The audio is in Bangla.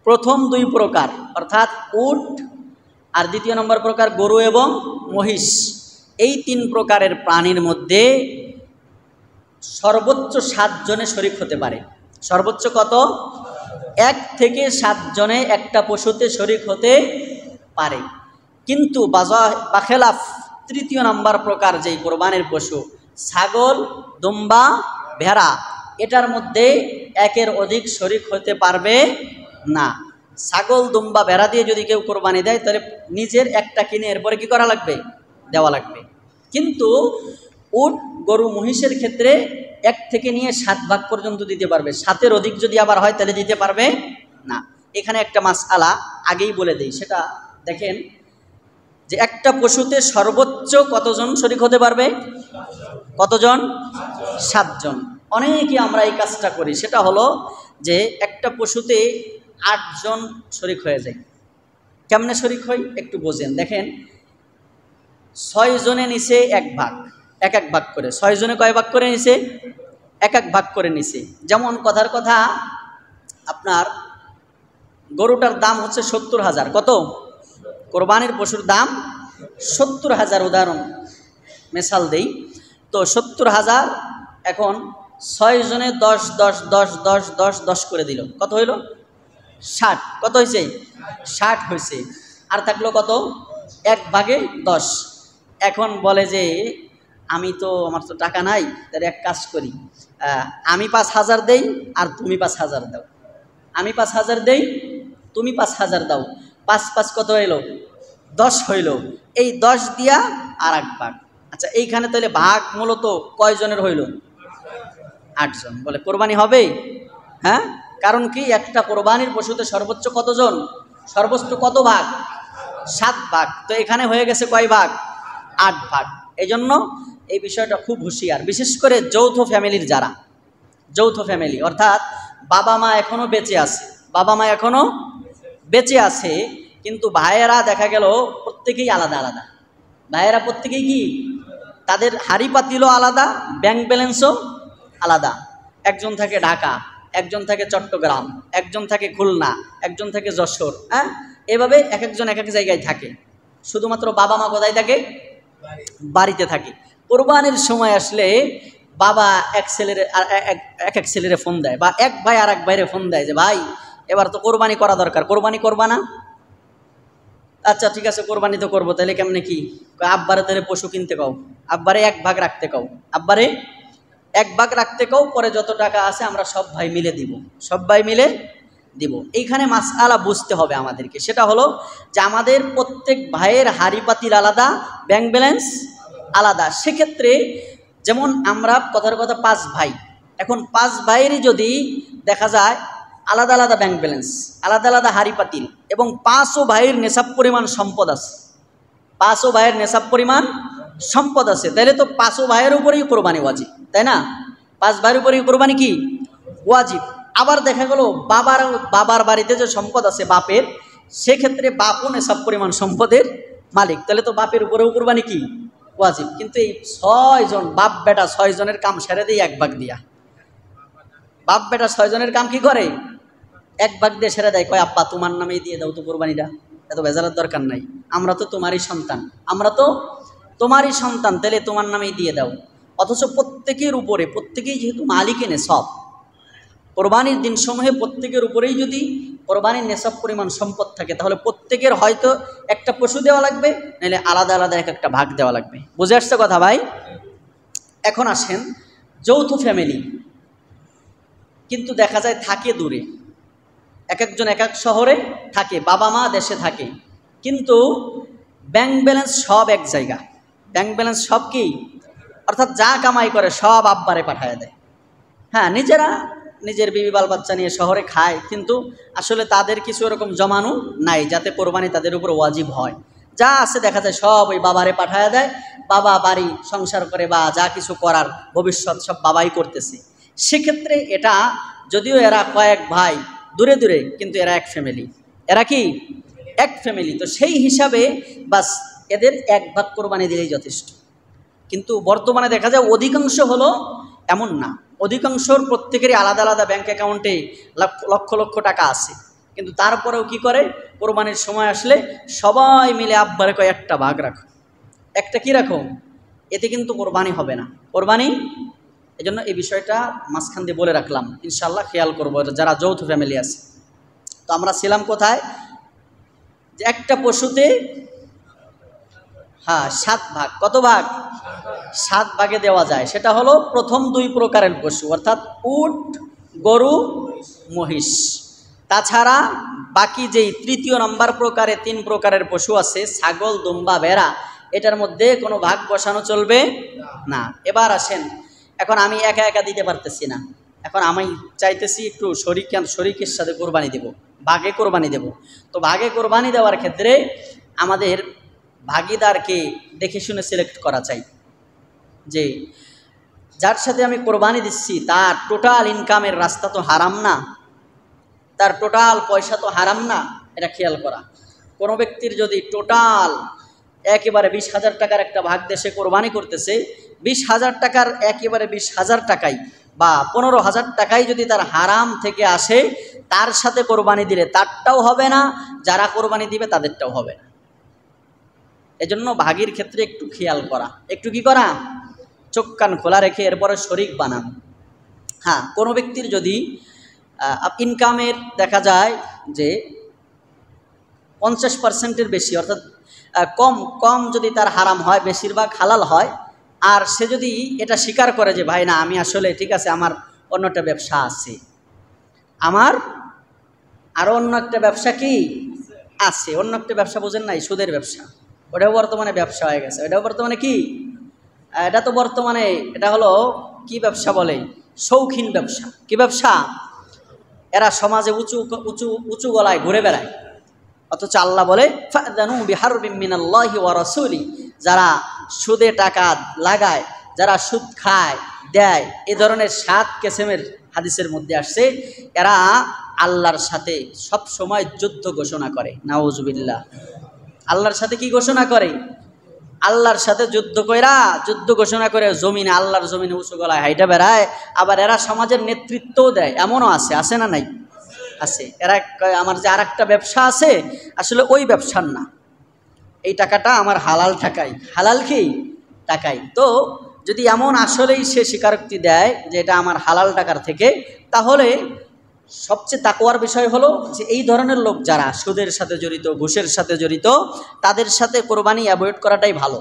প্রথম দুই প্রকার অর্থাৎ উট আর দ্বিতীয় নম্বর প্রকার গরু এবং মহিষ, এই তিন প্রকারের প্রাণীর মধ্যে সর্বোচ্চ 7 জনে শরীক হতে পারে। সর্বোচ্চ কত? 1 থেকে 7 জনে একটা পশুতে শরীক হতে পারে। কিন্তু বাখেলাফ তৃতীয় নাম্বার প্রকার যেই কোরবানির পশু ছাগল, দুম্বা, ভেড়া, এটার মধ্যে 1-এর অধিক শরীক হতে পারবে না। ছাগল, দুম্বা, ভেড়া দিয়ে যদি কেউ কোরবানি দেয় তাহলে নিজের একটা কিনে এরপরে কি করা লাগবে? দেওয়া লাগবে। কিন্তু উট, গরু, মহিষের ক্ষেত্রে 1 থেকে নিয়ে 7 ভাগ পর্যন্ত দিতে পারবে। 7-এর অধিক যদি আবার হয় তাহলে দিতে পারবে না। এখানে একটা মাসআলা আগেই বলে দেই, সেটা দেখেন যে একটা পশুতে সর্বোচ্চ কতজন শরীক হতে পারবে? কতজন? 7 জন। অনেকেই আমরা এই কাজটা করি, সেটা হলো যে একটা পশুতে 8 জন শরীক হয়ে যায়। কেমনে শরীক হয় একটু বোঝেন। দেখেন 6 জনে নিছে 1 ভাগ, এক ভাগ করে। 6 জনে কয় ভাগ করে নিছে? এক ভাগ করে নিছে। যেমন কথার কথা, আপনার গরুটার দাম হচ্ছে 70,000। কত? কোরবানির পশুর দাম 70,000, উদাহরণ মেসাল দেই। তো 70,000 এখন 6 জনে 10 10 10 10 10 10 করে দিল, কত হইল? 60। কত হয়েছে? 60 হয়েছে। আর থাকলো কত? 1 ভাগে 10। এখন বলে যে আমি তো, আমার তো টাকা নাই, তাহলে এক কাজ করি, আমি 5,000 দেই আর তুমি 5,000 দাও। আমি 5,000 দেই, তুমি 5,000 দাও। 5 5 কত হইল? 10 হইল। এই 10 দিয়া আর 1 ভাগ। আচ্ছা, এইখানে তাহলে ভাগ মূলত কয়জনের হইল? 8 জন। বলে কোরবানি হবে? হ্যাঁ, কারণ কি একটা কোরবানির পশুতে সর্বোচ্চ কতজন? সর্বোচ্চ কত ভাগ? 7 ভাগ। তো এখানে হয়ে গেছে কয় ভাগ? 8 ভাগ। এই জন্য এই বিষয়টা খুব হুঁশিয়ার, বিশেষ করে যৌথ ফ্যামিলির যারা, যৌথ ফ্যামিলি অর্থাৎ বাবা মা এখনো বেঁচে আছে, বাবা মা এখনো বেঁচে আছে, কিন্তু ভাইয়েরা দেখা গেল প্রত্যেকেই আলাদা আলাদা। ভাইয়েরা প্রত্যেকেই কি, তাদের হাড়ি পাতিলও আলাদা, ব্যাংক ব্যালেন্সও আলাদা। একজন থাকে ঢাকা, একজন থাকে চট্টগ্রাম, একজন থাকে খুলনা, একজন থাকে যশোর। হ্যাঁ, এভাবে এক একজন এক এক জায়গায় থাকে। শুধুমাত্র বাবা মা কোথায় থাকে? বাড়িতে থাকে। কোরবানির সময় আসলে বাবা এক ছেলেরে ফোন দেয়, বা এক ভাই আর এক ভাইরে ফোন দেয় যে ভাই এবার তো কোরবানি করা দরকার, কোরবানি করবা না? আচ্ছা ঠিক আছে, কোরবানি তো করবো, তাহলে কেমনে কি? আব্বারে তাহলে পশু কিনতে কও, আব্বারে 1 ভাগ রাখতে কও, আব্বারে 1 ভাগ রাখতে কও, পরে যত টাকা আছে আমরা সব ভাই মিলে দিব, সব ভাই মিলে দিব। এইখানে মাসআলা বুঝতে হবে আমাদেরকে, সেটা হলো যে আমাদের প্রত্যেক ভাইয়ের হাড়ি পাতিল আলাদা, ব্যাংক ব্যালেন্স আলাদা। সেক্ষেত্রে যেমন আমরা কথার কথা 5 ভাই, এখন 5 ভাইয়েরই যদি দেখা যায় আলাদা আলাদা ব্যাংক ব্যালেন্স, আলাদা আলাদা হাড়ি পাতিল, এবং 5ও ভাইয়ের নেশাব পরিমাণ সম্পদ আছে, 5ও ভাইয়ের নেশাব পরিমাণ সম্পদ আছে, তাহলে তো 5ও ভাইয়ের উপরেই কোরবানি ওয়াজিব, তাই না? 5 ভাইয়ের উপরেই কোরবানি কি ওয়াজিব। আবার দেখা গেল বাবার বাড়িতে যে সম্পদ আছে বাপের, সেক্ষেত্রে বাপও নেশাব পরিমাণ সম্পদের মালিক, তাহলে তো বাপের উপরেও কোরবানি কি ওয়াজিব। কিন্তু এই 6 জন বাপ বেটা 6 জনের কাম সেরে দিয়ে 1 ভাগ দিয়া, বাপ বেটা 6 জনের কাম কি করে? 1 ভাগ দিয়ে সেরে দেয়, কয় আব্বা তোমার নামেই দিয়ে দাও তো কোরবানিটা, এত বেজারের দরকার নাই, আমরা তো তোমারই সন্তান, আমরা তো তোমারই সন্তান, তাহলে তোমার নামেই দিয়ে দাও। অথচ প্রত্যেকের উপরে, প্রত্যেকেই যেহেতু মালিক এনে সব, কোরবানির দিন সমূহে প্রত্যেকের উপরেই যদি কোরবানির নেশাব পরিমাণ সম্পদ থাকে, তাহলে প্রত্যেকের হয়তো একটা পশু দেওয়া লাগবে, নাহলে আলাদা আলাদা একটা ভাগ দেওয়া লাগবে। বুঝে আসছে কথা ভাই? এখন আসেন যৌথ ফ্যামিলি, কিন্তু দেখা যায় থাকে দূরে, এক একজন এক এক শহরে থাকে, বাবা মা দেশে থাকে, কিন্তু ব্যাংক ব্যালেন্স সব এক জায়গা। ব্যাংক ব্যালেন্স সব কি, অর্থাৎ যা কামাই করে সব আব্বারে পাঠায় দেয়। হ্যাঁ, নিজেরা নিজের বিবি বাল বাচ্চা নিয়ে শহরে খায়, কিন্তু আসলে তাদের কিছু এরকম জমানো নাই যাতে কোরবানি তাদের উপর ওয়াজিব হয়। যা আছে দেখা যায় সব ওই বাবারে পাঠায় দেয়, বাবা বাড়ি সংসার করে বা যা কিছু করার ভবিষ্যৎ সব বাবাই করতেছে। সেক্ষেত্রে এটা যদিও এরা কয়েক ভাই দূরে দূরে, কিন্তু এরা এক ফ্যামিলি, এরা কি এক ফ্যামিলি। তো সেই হিসাবে বাস এদের 1 ভাগ কোরবানি দিলেই যথেষ্ট। কিন্তু বর্তমানে দেখা যায় অধিকাংশ হলো এমন না, অধিকাংশর প্রত্যেকেরই আলাদা আলাদা ব্যাংক অ্যাকাউন্টে লক্ষ লক্ষ টাকা আছে, কিন্তু তারপরেও কি করে, কোরবানির সময় আসলে সবাই মিলে আব্বারে কয় একটা ভাগ রাখো, একটা কি রাখো, এতে কিন্তু কোরবানি হবে না। কোরবানি এই জন্য এই বিষয়টা মাঝখান দিয়ে বলে রাখলাম, ইনশাল্লাহ খেয়াল করবো যারা যৌথ ফ্যামিলি আছে। তো আমরা ছিলাম কোথায়, যে একটা পশুতে 7 ভাগ, কত ভাগ, 7 ভাগে দেওয়া যায়। সেটা হলো প্রথম 2 প্রকারের পশু, অর্থাৎ উট, গরু, মহিষ। তাছাড়া বাকি যেই 3য় নম্বর প্রকারে 3 প্রকারের পশু আছে, ছাগল, দুম্বা, ভেড়া, এটার মধ্যে কোনো ভাগ বসানো চলবে না। এবার আসেন, এখন আমি একা একা দিতে পারতেছি না, এখন আমি চাইতেছি একটু শরীকের সাথে কোরবানি দেব, ভাগে কোরবানি দেব। তো ভাগে কোরবানি দেওয়ার ক্ষেত্রে আমাদের ভাগিদারকে দেখে শুনে সিলেক্ট করা চাই, যে যার সাথে আমি কোরবানি দিচ্ছি তার টোটাল ইনকামের রাস্তা তো হারাম না, তার টোটাল পয়সা তো হারাম না, এটা খেয়াল করা। কোনো ব্যক্তির যদি টোটাল একেবারে 20,000 টাকার একটা ভাগ দেশে কোরবানি করতেছে, 20,000 টাকার একেবারে 20,000 টাকাই বা 15,000 টাকাই যদি তার হারাম থেকে আসে, তার সাথে কোরবানি দিলে তারটাও হবে না, যারা কোরবানি দিবে তাদেরটাও হবে না। এজন্য ভাগের ক্ষেত্রে একটু খেয়াল করা, একটু কি করা, চোখ কান খোলা রেখে এরপরে শরীক বানানো। হ্যাঁ, কোনো ব্যক্তির যদি ইনকামের দেখা যায় যে 50%-এর বেশি, অর্থাৎ কম যদি তার হারাম হয়, বেশিরভাগ হালাল হয়, আর সে যদি এটা স্বীকার করে যে ভাই না, আমি আসলে ঠিক আছে, আমার অন্য একটা ব্যবসা আছে, আমার আরও অন্য একটা ব্যবসা কি আছে, অন্য একটা ব্যবসা বোঝেন নাই, সুদের ব্যবসা, ওটাও বর্তমানে ব্যবসা হয়ে গেছে। এটাও বর্তমানে কি, এটা তো বর্তমানে এটা হলো কি ব্যবসা বলে, শৌখিন ব্যবসা। কি ব্যবসা, এরা সমাজে উঁচু উঁচু উঁচু গলায় ঘুরে বেড়ায়, অথচ আল্লাহ বলে ফাযানু বিহারবিম মিনাল্লাহি ওয়া রাসূলি, যারা সুদে টাকা লাগায়, যারা সুদ খায় দেয়, এ ধরনের 7 কিসমের হাদিসের মধ্যে আসছে, এরা আল্লাহর সাথে সব সময় যুদ্ধ ঘোষণা করে। নাউজুবিল্লাহ, আল্লাহর সাথে কি ঘোষণা করে, আল্লাহর সাথে যুদ্ধ ঘোষণা করে জমিনে, আল্লাহর জমিনে উঁচু গলায় হাইটা বেড়ায়। আবার এরা সমাজের নেতৃত্বও দেয়, এমনও আছে না নাই, আছে। এরা আমার যে আর একটা ব্যবসা আছে, আসলে ওই ব্যবসার না, এই টাকাটা আমার হালাল টাকাই, হালাল কি টাকাই। তো যদি এমন আসলেই সে স্বীকারোক্তি দেয় যে এটা আমার হালাল টাকার থেকে, তাহলে সবচেয়ে তাকওয়ার বিষয় হলো যে এই ধরনের লোক যারা সুদের সাথে জড়িত, ঘুষের সাথে জড়িত, তাদের সাথে কোরবানি অ্যাভয়েড করাটাই ভালো।